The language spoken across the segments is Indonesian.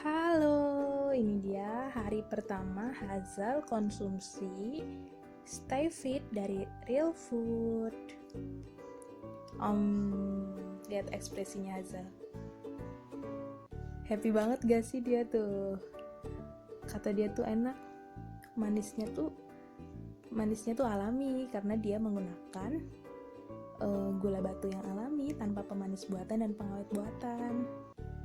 Halo, ini dia hari pertama Hazal konsumsi Stay Fit dari Real Food. Lihat ekspresinya Hazal. Happy banget gak sih dia tuh? Kata dia tuh enak, manisnya tuh alami karena dia menggunakan gula batu yang alami tanpa pemanis buatan dan pengawet buatan.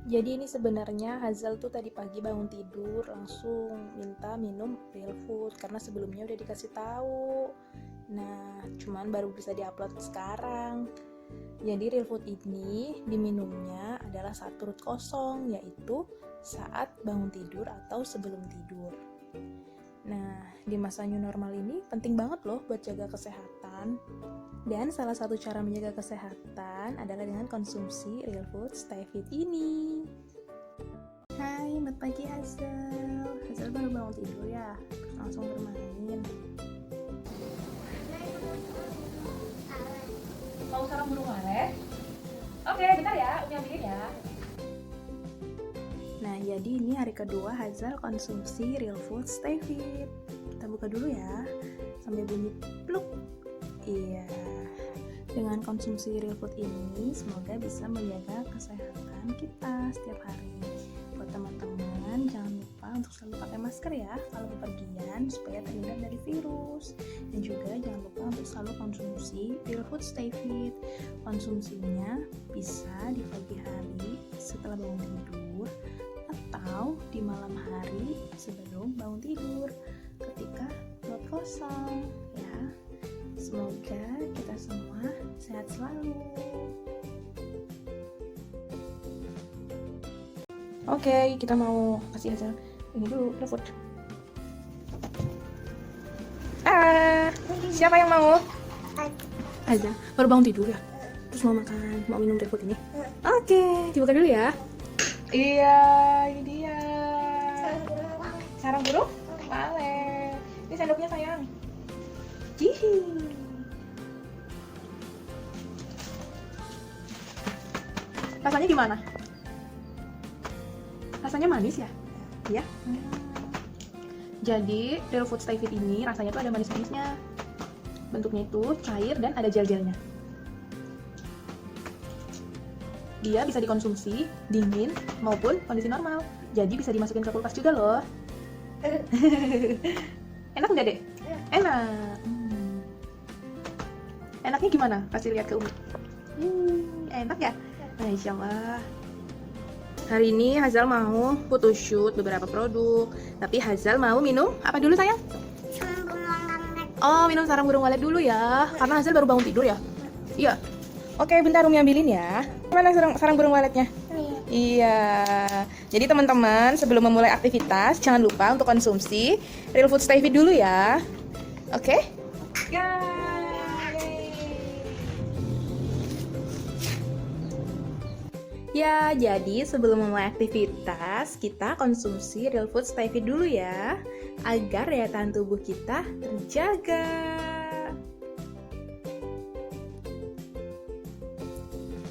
Jadi ini sebenarnya Hazal tuh tadi pagi bangun tidur langsung minta minum Real Food karena sebelumnya udah dikasih tahu. Nah, cuman baru bisa diupload sekarang. Jadi Real Food ini diminumnya adalah saat perut kosong, yaitu saat bangun tidur atau sebelum tidur. Nah, di masa new normal ini penting banget loh buat jaga kesehatan. Dan salah satu cara menjaga kesehatan adalah dengan konsumsi Real Food Stay Fit ini. Hai, selamat pagi Hazel. Hazel baru bangun tidur ya, langsung bermain. Mau sarang burung walet? Oke, bentar ya, Umi ambilin ya. Nah, jadi ini hari kedua Hazel konsumsi Real Food Stay Fit. Kita buka dulu ya, sambil bunyi pluk. Iya, dengan konsumsi Real Food ini semoga bisa menjaga kesehatan kita setiap hari. Buat teman-teman, jangan lupa untuk selalu pakai masker ya kalau bepergian supaya terhindar dari virus. Dan juga jangan lupa untuk selalu konsumsi Real Food Stay Fit. Konsumsinya bisa di pagi hari setelah bangun tidur atau di malam hari sebelum bangun tidur ketika perut kosong ya. Semoga kita semua sehat selalu. Oke, kita mau kasih Hazel ini dulu, Real Food. Siapa yang mau? Hazel, baru bangun tidur ya? Terus mau makan, mau minum Real Food ini? Oke, dibuka dulu ya. Iya, ini dia. Sarang burung? Walet. Ini sendoknya sayang. Hihi. Rasanya gimana? Rasanya manis ya? Iya. Jadi Real Food Stay Fit ini rasanya tuh ada manis-manisnya. Bentuknya itu cair dan ada gel-gelnya. Dia bisa dikonsumsi dingin maupun kondisi normal. Jadi bisa dimasukin ke kulkas juga loh. Enak nggak, Dek? Enak. Enaknya gimana? Kasih lihat ke Umi. Enak ya? Masya Allah. Hari ini Hazal mau photoshoot beberapa produk. Tapi Hazal mau minum apa dulu sayang? Sarang burung walet. Oh, minum sarang burung walet dulu ya. Karena Hazal baru bangun tidur ya? Iya. Oke, bentar Umi ambilin ya. Mana sarang burung waletnya? Iya. Jadi teman-teman, sebelum memulai aktivitas, jangan lupa untuk konsumsi Real Food Stay Fit dulu ya. Oke? Ya, jadi sebelum memulai aktivitas, kita konsumsi Real Food Stay Fit dulu ya, agar daya tahan tubuh kita terjaga.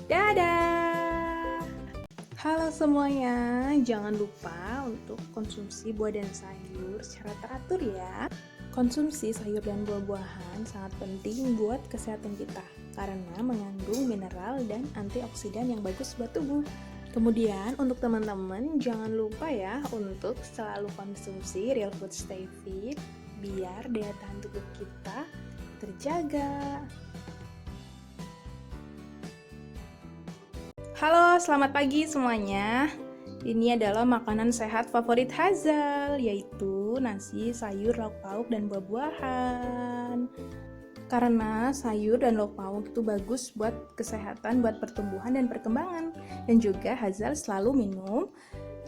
Dadah! Halo semuanya, jangan lupa untuk konsumsi buah dan sayur secara teratur ya. Konsumsi sayur dan buah-buahan sangat penting buat kesehatan kita karena mengandung mineral dan antioksidan yang bagus buat tubuh. Kemudian untuk teman-teman jangan lupa ya untuk selalu konsumsi Real Food Stay Fit biar daya tahan tubuh kita terjaga. Halo, selamat pagi semuanya. Ini adalah makanan sehat favorit Hazal, yaitu nasi, sayur, lauk pauk, dan buah-buahan. Karena sayur dan lauk pauk itu bagus buat kesehatan, buat pertumbuhan dan perkembangan. Dan juga Hazal selalu minum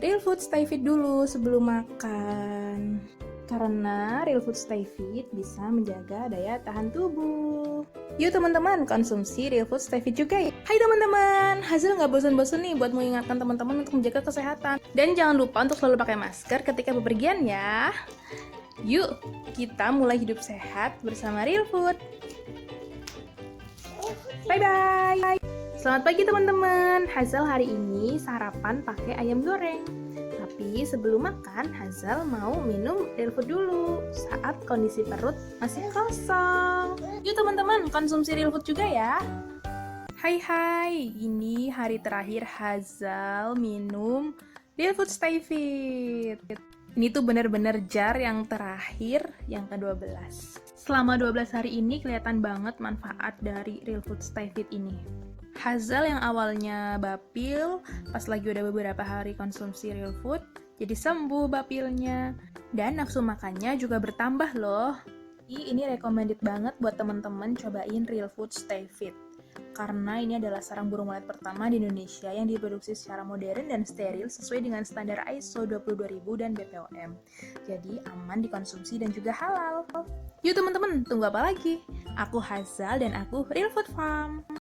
Real Food Stay Fit dulu sebelum makan. Karena Real Food Stay Fit bisa menjaga daya tahan tubuh. Yuk teman-teman, konsumsi Real Food Stay Fit juga ya. Hai teman-teman, Hazel nggak bosan-bosan nih buat mengingatkan teman-teman untuk menjaga kesehatan. Dan jangan lupa untuk selalu pakai masker ketika bepergian ya. Yuk, kita mulai hidup sehat bersama Real Food. Bye-bye. Selamat pagi teman-teman. Hazel hari ini sarapan pakai ayam goreng. Tapi Tapi sebelum makan, Hazal mau minum real food dulu saat kondisi perut masih kosong. Yuk teman-teman, konsumsi real food juga ya. Hai, ini hari terakhir Hazal minum real food stay fit. Ini tuh bener-bener jar yang terakhir, yang ke-12. Selama 12 hari ini kelihatan banget manfaat dari real food stay fit ini. Hazal yang awalnya bapil, pas lagi udah beberapa hari konsumsi real food, jadi sembuh bapilnya. Dan nafsu makannya juga bertambah loh. Ini recommended banget buat temen-temen cobain real food stay fit. Karena ini adalah sarang burung walet pertama di Indonesia yang diproduksi secara modern dan steril sesuai dengan standar ISO 22000 dan BPOM. Jadi aman dikonsumsi dan juga halal. Yuk teman-teman, tunggu apa lagi? Aku Hazal dan aku Real Food Farm.